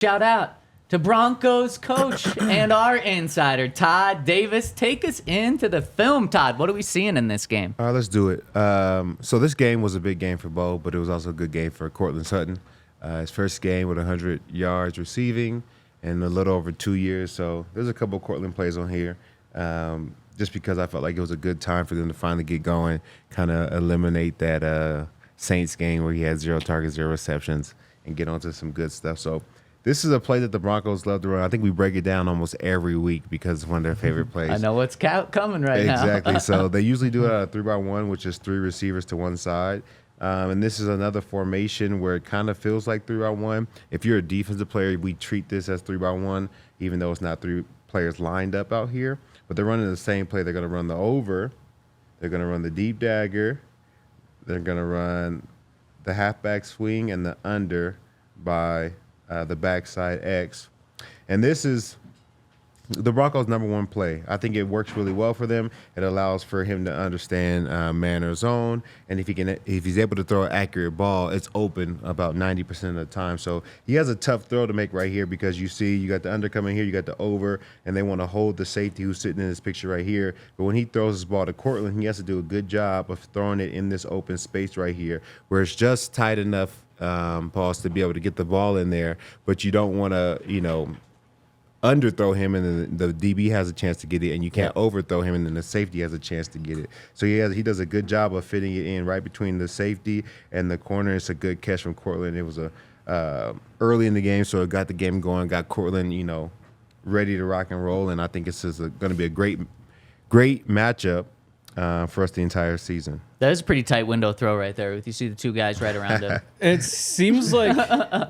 Shout out to Broncos coach and our insider, Todd Davis. Take us into the film, Todd. What are we seeing in this game? All right, let's do it. So this game was a big game for Bo, but it was also a good game for Cortland Sutton. His first game with 100 yards receiving in a little over 2 years. So there's a couple of Cortland plays on here just because I felt like it was a good time for them to finally get going, kind of eliminate that Saints game where he had 0 targets, 0 receptions, and get onto some good stuff. So this is a play that the Broncos love to run. I think we break it down almost every week because it's one of their favorite plays. I know what's coming right now. Exactly. So they usually do it 3-by-1, which is 3 receivers to one side. And this is another formation where it kind of feels like 3-by-1. If you're a defensive player, we treat this as 3-by-1, even though it's not 3 players lined up out here. But they're running the same play. They're going to run the over. They're going to run the deep dagger. They're going to run the halfback swing and the under by the backside X. And this is the Broncos' #1 play. I think it works really well for them. It allows for him to understand man or zone, and if he's able to throw an accurate ball, it's open about 90% of the time. So he has a tough throw to make right here because you got the under coming here, you got the over, and they want to hold the safety who's sitting in this picture right here. But when he throws his ball to Courtland, he has to do a good job of throwing it in this open space right here, where it's just tight enough, pause, to be able to get the ball in there, but you don't want to, underthrow him, and then the DB has a chance to get it, and you can't overthrow him, and then the safety has a chance to get it. So he does a good job of fitting it in right between the safety and the corner. It's a good catch from Courtland. It was early in the game, so it got the game going, got Courtland, ready to rock and roll, and I think it's going to be a great matchup for us the entire season. That is a pretty tight window throw right there. You see the 2 guys right around him. It seems like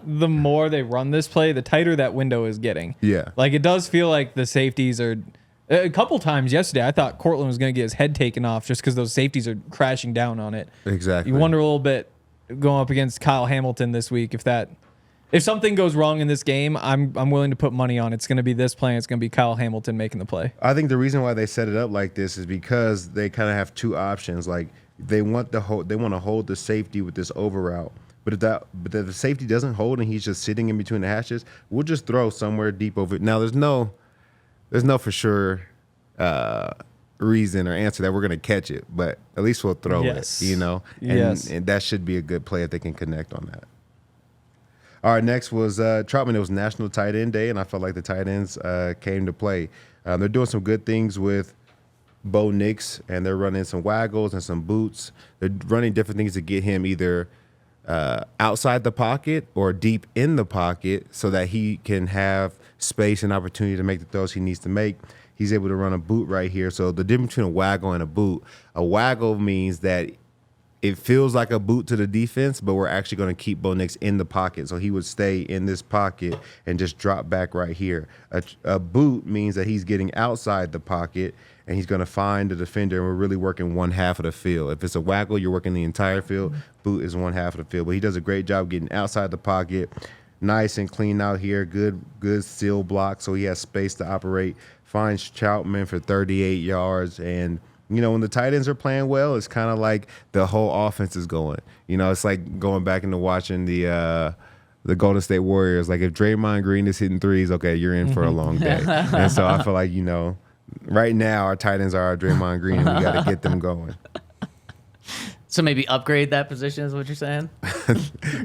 the more they run this play, the tighter that window is getting. Yeah. Like, it does feel like the safeties are... A couple times yesterday, I thought Courtland was going to get his head taken off just because those safeties are crashing down on it. Exactly. You wonder a little bit going up against Kyle Hamilton this week if something goes wrong in this game, I'm willing to put money on it's going to be this play. It's going to be Kyle Hamilton making the play. I think the reason why they set it up like this is because they kind of have 2 options. Like they want to hold the safety with this over route. But if the safety doesn't hold and he's just sitting in between the hashes, we'll just throw somewhere deep over it. Now there's no for sure reason or answer that we're going to catch it, but at least we'll throw it. And that should be a good play if they can connect on that. All right, next was Troutman. It was National Tight End Day, and I felt like the tight ends came to play. They're doing some good things with Bo Nix, and they're running some waggles and some boots. They're running different things to get him either outside the pocket or deep in the pocket so that he can have space and opportunity to make the throws he needs to make. He's able to run a boot right here. So the difference between a waggle and a waggle means that it feels like a boot to the defense, but we're actually going to keep Bo Nix in the pocket. So he would stay in this pocket and just drop back right here. A boot means that he's getting outside the pocket and he's going to find the defender, and we're really working one half of the field. If it's a waggle, you're working the entire field. Boot is one half of the field. But he does a great job getting outside the pocket, nice and clean out here, good seal block, so he has space to operate. Finds Troutman for 38 yards, and when the tight ends are playing well, it's kind of like the whole offense is going. It's like going back into watching the Golden State Warriors. Like if Draymond Green is hitting threes, okay, you're in for a long day. And so I feel like, right now our tight ends are our Draymond Green, and we got to get them going. So maybe upgrade that position is what you're saying?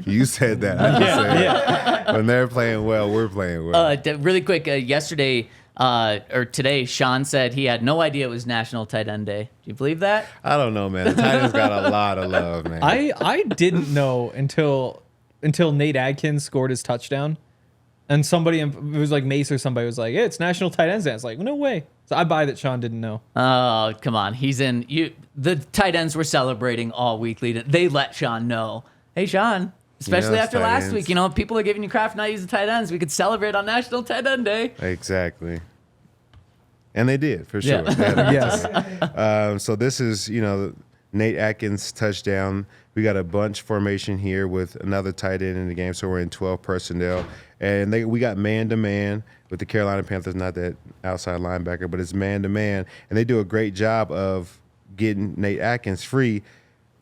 You said that. I just said that. When they're playing well, we're playing well. Really quick, yesterday or today, Sean said he had no idea it was National Tight End Day. Do you believe that? I don't know, man. The tight ends got a lot of love, man. I didn't know until Nate Adkins scored his touchdown. And somebody, it was like Mace or somebody was like, "Hey, it's National Tight Ends Day." I was like, no way. So I buy that Sean didn't know. Oh, come on. He's in. The tight ends were celebrating all week leading. They let Sean know. Hey, Sean, especially after last week, people are giving you crap for not using tight ends. We could celebrate on National Tight End Day. Exactly. And they did, for sure. Yeah. Yes. So this is, Nate Adkins touchdown. We got a bunch formation here with another tight end in the game, so we're in 12 personnel. And we got man-to-man with the Carolina Panthers, not that outside linebacker, but it's man-to-man. And they do a great job of getting Nate Adkins free.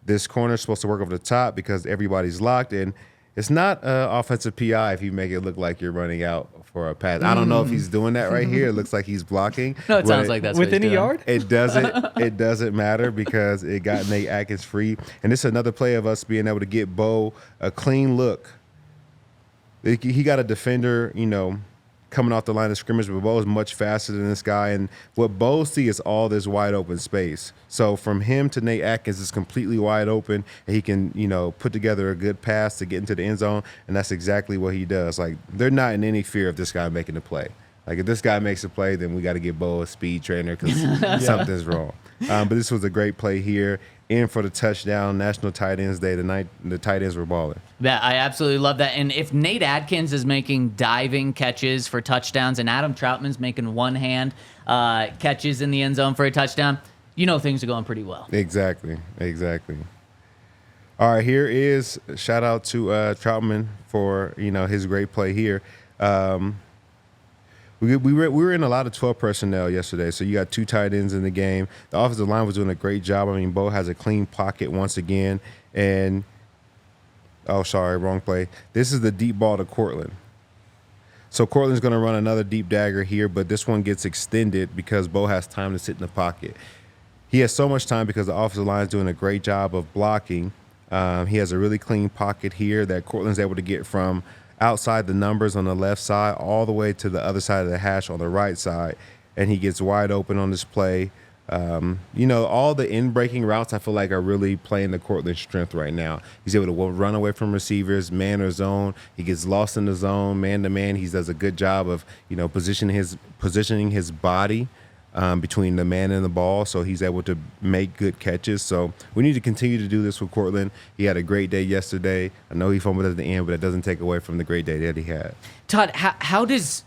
This corner is supposed to work over the top because everybody's locked, and It's not offensive PI if you make it look like you're running out for a pass. I don't know if he's doing that right here. It looks like he's blocking. No, it sounds like that's within what he's a doing. yard. It doesn't. It doesn't matter because it got Nate Adkins free, and this is another play of us being able to get Bo a clean look. He got a defender, coming off the line of scrimmage, but Bo is much faster than this guy. And what Bo sees is all this wide open space. So from him to Nate Adkins is completely wide open, and he can, put together a good pass to get into the end zone, and that's exactly what he does. Like, they're not in any fear of this guy making a play. Like, if this guy makes a play, then we got to give Bo a speed trainer because something's wrong. But this was a great play here. In for the touchdown, National Tight Ends Day. The tight ends were balling. Yeah, I absolutely love that. And if Nate Adkins is making diving catches for touchdowns and Adam Troutman's making one-hand catches in the end zone for a touchdown, things are going pretty well. Exactly. All right, here is a shout out to Troutman for his great play here. We were in a lot of 12 personnel yesterday, so you got 2 tight ends in the game. The offensive line was doing a great job. I mean, Bo has a clean pocket once again. And, wrong play. This is the deep ball to Courtland. So Courtland's going to run another deep dagger here, but this one gets extended because Bo has time to sit in the pocket. He has so much time because the offensive line is doing a great job of blocking. He has a really clean pocket here that Courtland's able to get from outside the numbers on the left side all the way to the other side of the hash on the right side, and he gets wide open on this play. All the in-breaking routes I feel like are really playing the Courtland strength right now. He's able to run away from receivers, man or zone. He gets lost in the zone, man to man. He does a good job of positioning his body between the man and the ball, so he's able to make good catches. So we need to continue to do this with Courtland. He had a great day yesterday. I know he fumbled at the end, but it doesn't take away from the great day that he had. Todd, how does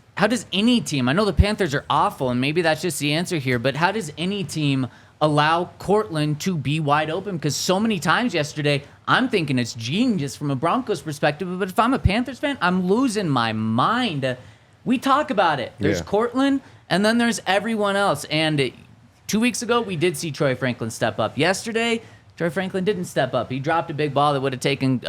any team, I know the Panthers are awful, and maybe that's just the answer here, but how does any team allow Courtland to be wide open? Because so many times yesterday, I'm thinking it's genius from a Broncos perspective, but if I'm a Panthers fan, I'm losing my mind. We talk about it. There's Courtland, and then there's everyone else. And 2 weeks ago, we did see Troy Franklin step up. Yesterday, Troy Franklin didn't step up. He dropped a big ball that would have taken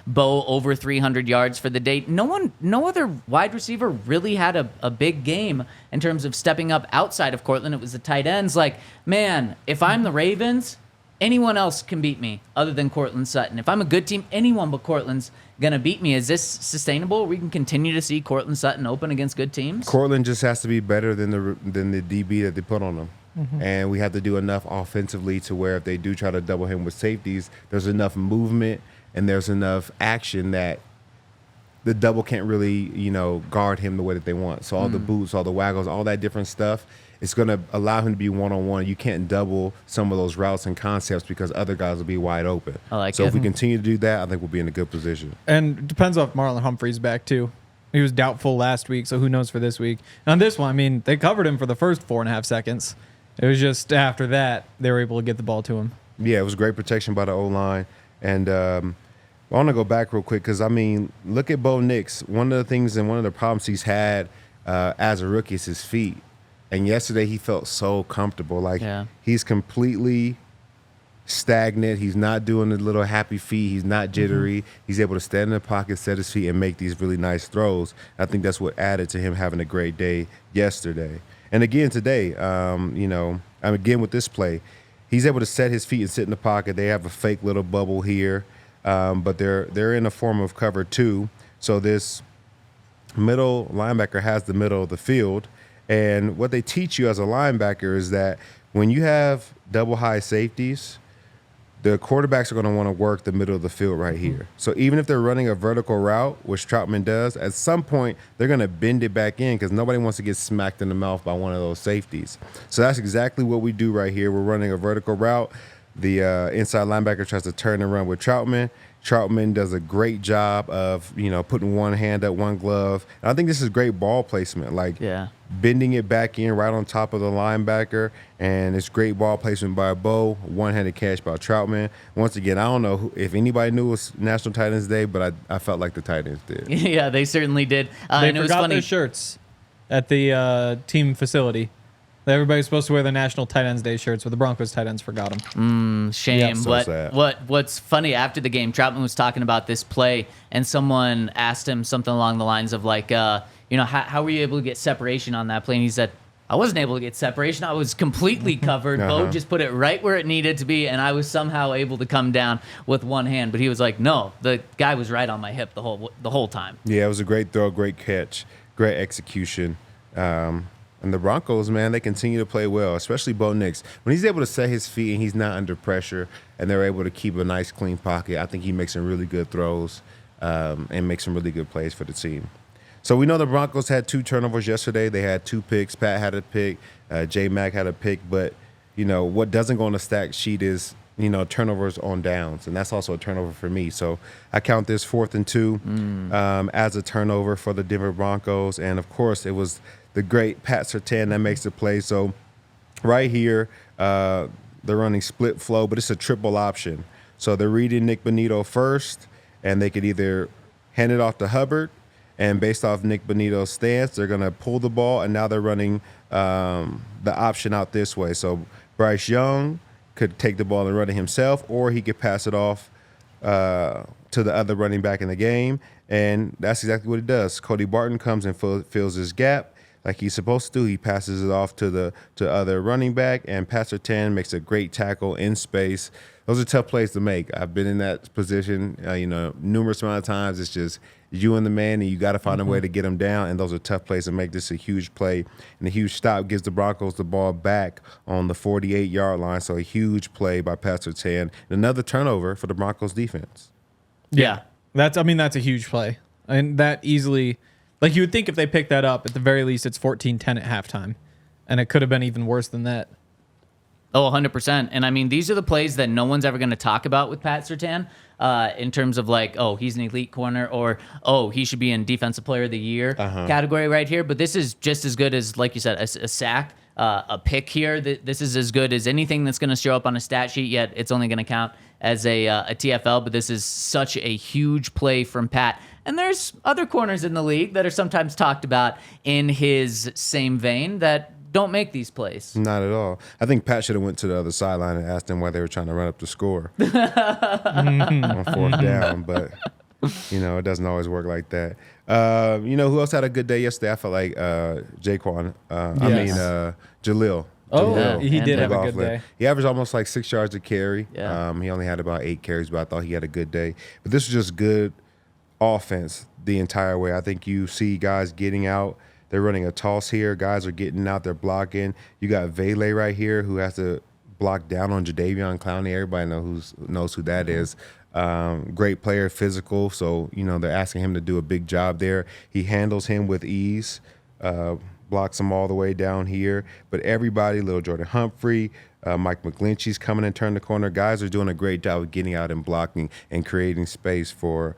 Bo over 300 yards for the day. No other wide receiver really had a big game in terms of stepping up outside of Courtland. It was the tight ends. Like, man, if I'm the Ravens, anyone else can beat me other than Courtland Sutton. If I'm a good team, anyone but Courtland's going to beat me. Is this sustainable? We can continue to see Courtland Sutton open against good teams? Courtland just has to be better than the DB that they put on him. Mm-hmm. And we have to do enough offensively to where if they do try to double him with safeties, there's enough movement and there's enough action that the double can't really, guard him the way that they want. So all the boots, all the waggles, all that different stuff, it's going to allow him to be one-on-one. You can't double some of those routes and concepts because other guys will be wide open. So if we continue to do that, I think we'll be in a good position. And it depends on if Marlon Humphrey's back, too. He was doubtful last week, so who knows for this week. And on this one, they covered him for the first 4.5 seconds. It was just after that they were able to get the ball to him. Yeah, it was great protection by the O-line. And I want to go back real quick because, look at Bo Nix. One of the things and one of the problems he's had as a rookie is his feet. And yesterday he felt so comfortable. He's completely stagnant. He's not doing the little happy feet. He's not jittery. Mm-hmm. He's able to stand in the pocket, set his feet, and make these really nice throws. I think that's what added to him having a great day yesterday. And again today, again with this play, he's able to set his feet and sit in the pocket. They have a fake little bubble here, but they're in a form of cover 2. So this middle linebacker has the middle of the field. And what they teach you as a linebacker is that when you have double high safeties, the quarterbacks are going to want to work the middle of the field right here. So even if they're running a vertical route, which Troutman does, at some point they're going to bend it back in because nobody wants to get smacked in the mouth by one of those safeties. So that's exactly what we do right here. We're running a vertical route. The inside linebacker tries to turn and run with Troutman. Troutman does a great job of, putting one hand up, one glove. And I think this is great ball placement, bending it back in right on top of the linebacker. And it's great ball placement by Bo, one-handed catch by Troutman. Once again, I don't know if anybody knew it was National Tight Ends Day, but I felt like the tight ends did. Yeah, they certainly did. They forgot their shirts at the team facility. Everybody's supposed to wear the National Tight Ends Day shirts, but the Broncos tight ends forgot them. Shame. Yeah, so sad. What's funny, after the game, Troutman was talking about this play, and someone asked him something along the lines of like, how were you able to get separation on that play? And he said, I wasn't able to get separation. I was completely covered. Bo just put it right where it needed to be, and I was somehow able to come down with one hand. But he was like, no, the guy was right on my hip the whole time. Yeah, it was a great throw, great catch, great execution. And the Broncos, man, they continue to play well, especially Bo Nix. When he's able to set his feet and he's not under pressure and they're able to keep a nice, clean pocket, I think he makes some really good throws and makes some really good plays for the team. So we know the Broncos had 2 turnovers yesterday. They had 2 picks. Pat had a pick. JMack had a pick. But, what doesn't go on the stat sheet is, turnovers on downs. And that's also a turnover for me. So I count this 4th and 2 as a turnover for the Denver Broncos. And, of course, it was the great Pat Surtain that makes the play. So right here, they're running split flow, but it's a triple option. So they're reading Nick Bonito first, and they could either hand it off to Hubbard, and based off Nick Bonito's stance, they're going to pull the ball, and now they're running the option out this way. So Bryce Young could take the ball and run it himself, or he could pass it off to the other running back in the game, and that's exactly what he does. Cody Barton comes and fills his gap like he's supposed to. He passes it off to other running back, and Pat Surtain makes a great tackle in space. Those are tough plays to make. I've been in that position, numerous amount of times. It's just you and the man, and you got to find a way to get him down, and those are tough plays to make. This a huge play, and a huge stop gives the Broncos the ball back on the 48-yard line, so a huge play by Pat Surtain. And another turnover for the Broncos defense. Yeah. That's a huge play. And that easily, like you would think if they picked that up, at the very least it's 14-10 at halftime. And it could have been even worse than that. Oh, 100%. And these are the plays that no one's ever going to talk about with Pat Surtain in terms of like, oh, he's an elite corner, or, oh, he should be in Defensive Player of the Year category right here. But this is just as good as, like you said, a sack, a pick here. This is as good as anything that's going to show up on a stat sheet, yet it's only going to count as a TFL. But this is such a huge play from Pat. And there's other corners in the league that are sometimes talked about in his same vein that don't make these plays. Not at all. I think Pat should have went to the other sideline and asked them why they were trying to run up the score on 4th down. But, it doesn't always work like that. Who else had a good day yesterday? I felt like Jaquan. Jaleel. Oh, yeah. He did have McLaughlin. a good day. He averaged almost like 6 yards a carry. Yeah. He only had about 8 carries, but I thought he had a good day. But this was just good offense the entire way. I think you see guys getting out. They're running a toss here. Guys are getting out. They're blocking. You got Vele right here who has to block down on Jadeveon Clowney. Everybody knows who that is. Great player, physical. So, they're asking him to do a big job there. He handles him with ease, blocks him all the way down here. But everybody, little Jordan Humphrey, Mike McGlinchey's coming and turn the corner. Guys are doing a great job of getting out and blocking and creating space for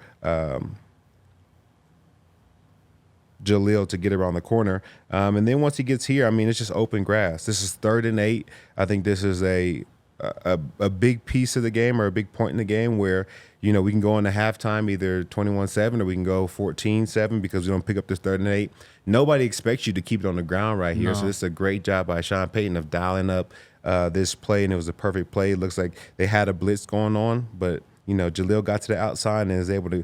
Jaleel to get around the corner. And then once he gets here, it's just open grass. This is 3rd and 8. I think this is a big piece of the game, or a big point in the game where, we can go into halftime either 21-7 or we can go 14-7 because we don't pick up this 3rd and 8. Nobody expects you to keep it on the ground right here. No. So this is a great job by Sean Payton of dialing up this play, and it was a perfect play. It looks like they had a blitz going on, but Jaleel got to the outside and is able to,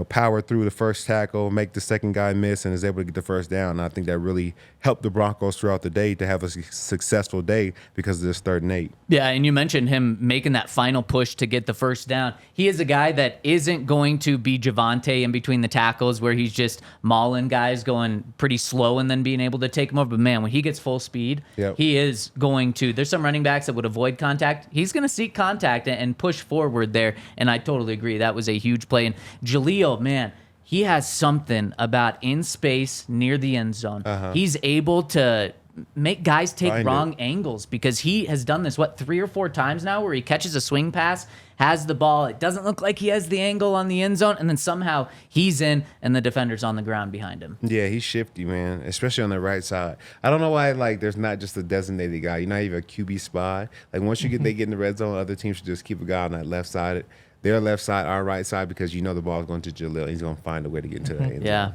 power through the first tackle, make the second guy miss, and is able to get the first down. And I think that really helped the Broncos throughout the day to have a successful day because of this 3rd and 8. Yeah, and you mentioned him making that final push to get the first down. He is a guy that isn't going to be Javonte in between the tackles where he's just mauling guys going pretty slow and then being able to take them over. But, man, when he gets full speed, he is going to – there's some running backs that would avoid contact. He's going to seek contact and push forward there, and I totally agree. That was a huge play. And Jaleel, man, he has something about in space near the end zone. He's able to make guys take wrong angles because he has done this, 3 or 4 times now where he catches a swing pass, has the ball. It doesn't look like he has the angle on the end zone, and then somehow he's in and the defender's on the ground behind him. Yeah, he's shifty, man, especially on the right side. I don't know why, there's not just a designated guy. You're not even a QB spy. Once they get in the red zone, other teams should just keep a guy on that left side. Their left side, our right side, because the ball's going to Jaleel. He's going to find a way to get into the end zone.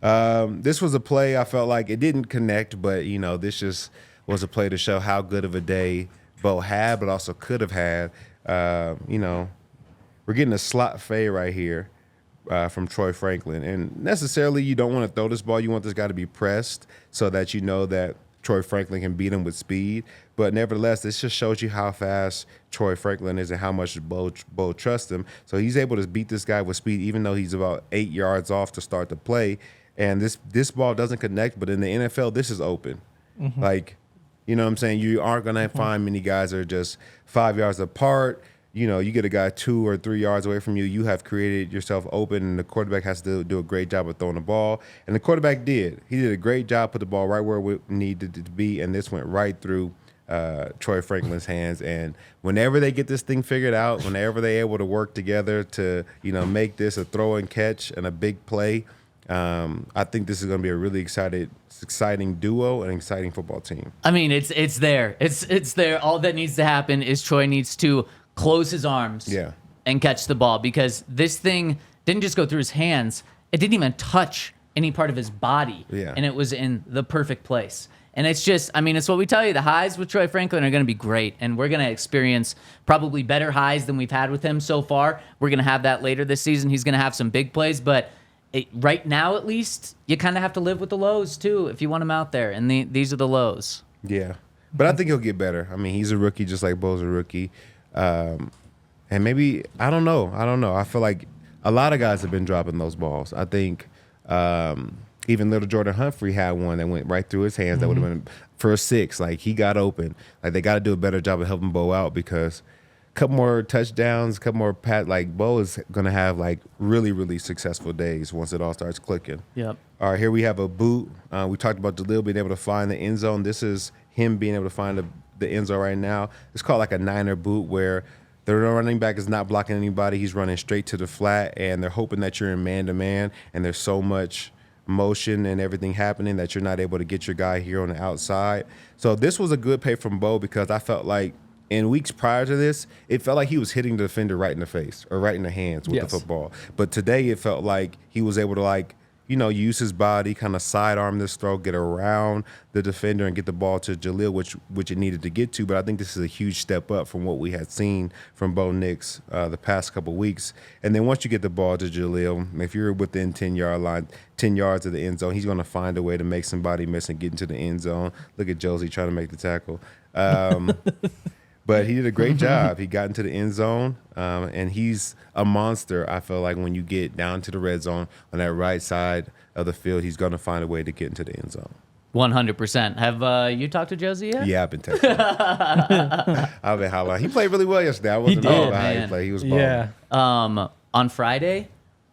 Yeah. This was a play I felt like it didn't connect, but, this just was a play to show how good of a day Bo had, but also could have had. We're getting a slot fade right here from Troy Franklin. And necessarily you don't want to throw this ball. You want this guy to be pressed so that you know that Troy Franklin can beat him with speed. But nevertheless, this just shows you how fast Troy Franklin is and how much Bo trusts him. So he's able to beat this guy with speed, even though he's about 8 yards off to start the play. And this ball doesn't connect, but in the NFL, this is open. Mm-hmm. Like, you know what I'm saying? You aren't going to find many guys that are just 5 yards apart. You know, you get a guy 2 or 3 yards away from you, you have created yourself open, and the quarterback has to do a great job of throwing the ball. And the quarterback did. He did a great job, put the ball right where it needed to be, and this went right through Troy Franklin's hands. And whenever they get this thing figured out, whenever they're able to work together to, make this a throw and catch and a big play, I think this is going to be a really exciting duo and exciting football team. I mean, it's there. It's there. All that needs to happen is Troy needs to close his arms and catch the ball, because this thing didn't just go through his hands. It didn't even touch any part of his body. Yeah. And it was in the perfect place. And it's just, I mean, it's what we tell you. The highs with Troy Franklin are going to be great. And we're going to experience probably better highs than we've had with him so far. We're going to have that later this season. He's going to have some big plays. But right now, at least, you kind of have to live with the lows, too, if you want him out there. And these are the lows. Yeah. But I think he'll get better. I mean, he's a rookie just like Bo's a rookie. And maybe, I don't know. I feel like a lot of guys have been dropping those balls. I think even little Jordan Humphrey had one that went right through his hands that would have been for a 6. Like, he got open. Like, they got to do a better job of helping Bo out, because a couple more touchdowns, a couple more like, Bo is going to have, like, really, really successful days once it all starts clicking. Yep. All right, here we have a boot. We talked about Jaleel being able to find the end zone. This is him being able to find the end zone right now. It's called like a Niner boot, where the running back is not blocking anybody. He's running straight to the flat, and they're hoping that you're in man-to-man, and there's so much motion and everything happening that you're not able to get your guy here on the outside. So this was a good play from Bo, because I felt like in weeks prior to this, it felt like he was hitting the defender right in the face or right in the hands with the football. But today it felt like he was able to, like, use his body, kind of sidearm this throw, get around the defender and get the ball to Jaleel, which it needed to get to. But I think this is a huge step up from what we had seen from Bo Nix the past couple weeks. And then once you get the ball to Jaleel, if you're within 10-yard line, 10 yards of the end zone, he's going to find a way to make somebody miss and get into the end zone. Look at Josie trying to make the tackle. But he did a great job. He got into the end zone, and he's a monster. I feel like when you get down to the red zone on that right side of the field, he's going to find a way to get into the end zone. 100%. Have you talked to Josie yet? Yeah, I've been texting him. I've been hollering. He played really well yesterday. I wasn't know about how he played. He was balling. Yeah. On Friday,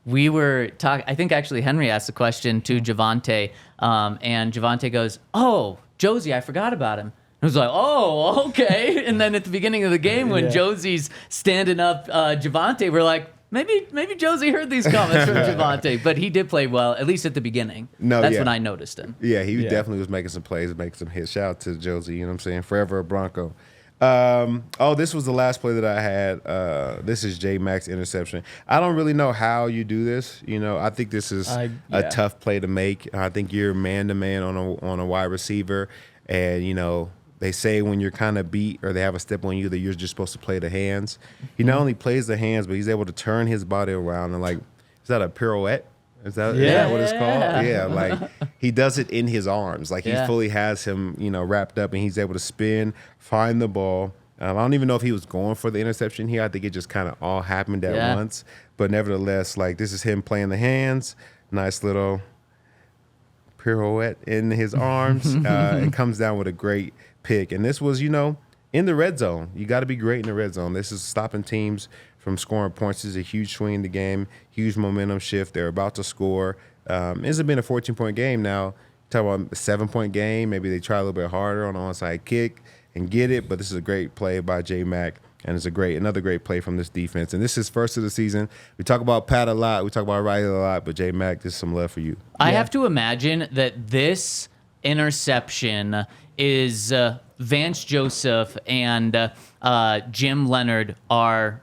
we were talking. I think actually Henry asked a question to Javonte, and Javonte goes, "Oh, Josie, I forgot about him." I was like, oh, okay. And then at the beginning of the game, when Josie's standing up Javonte, we're like, maybe Josie heard these comments from Javonte. But he did play well, at least at the beginning. That's when I noticed him. Yeah, he definitely was making some plays, making some hits. Shout out to Josie, you know what I'm saying? Forever a Bronco. This was the last play that I had. This is JMack's interception. I don't really know how you do this. I think this is a tough play to make. I think you're man-to-man on a wide receiver, and, they say when you're kind of beat or they have a step on you that you're just supposed to play the hands. He not only plays the hands, but he's able to turn his body around and, like, is that a pirouette? Is that what it's called? Yeah, like he does it in his arms. Like he fully has him, wrapped up, and he's able to spin, find the ball. I don't even know if he was going for the interception here. I think it just kind of all happened at once. But nevertheless, like, this is him playing the hands. Nice little pirouette in his arms, and comes down with a great pick. And this was, in the red zone. You got to be great in the red zone. This is stopping teams from scoring points. This is a huge swing in the game, huge momentum shift. They're about to score. This has been a 14-point game now. Talk about a 7-point game. Maybe they try a little bit harder on the onside kick and get it. But this is a great play by JMack, and it's another great play from this defense. And this is first of the season. We talk about Pat a lot. We talk about Riley a lot. But JMack, this is some love for you. I have to imagine that this interception is Vance Joseph and Jim Leonard are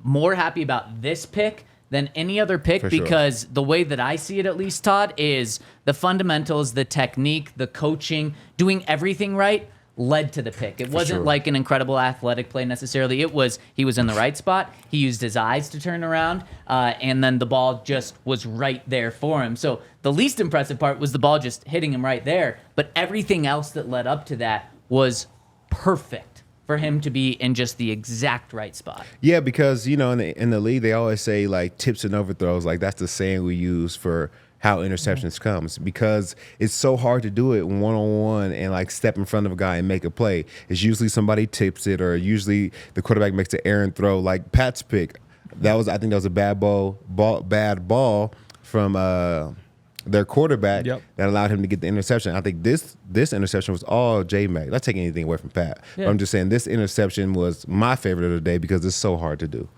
more happy about this pick than any other pick, because the way that I see it, at least, Todd, is the fundamentals, the technique, the coaching, doing everything right led to the pick. It wasn't like an incredible athletic play necessarily. It was he was in the right spot. He used his eyes to turn around, and then the ball just was right there for him. So the least impressive part was the ball just hitting him right there. But everything else that led up to that was perfect for him to be in just the exact right spot. Yeah, because, you know, in the league, they always say, like, tips and overthrows. Like, that's the saying we use for how interceptions comes, because it's so hard to do it one-on-one and, like, step in front of a guy and make a play. It's usually somebody tips it, or usually the quarterback makes an errant throw. Like Pat's pick, I think that was a bad ball from their quarterback that allowed him to get the interception. I think this interception was all JMack. Not taking anything away from Pat. But I'm just saying this interception was my favorite of the day because it's so hard to do.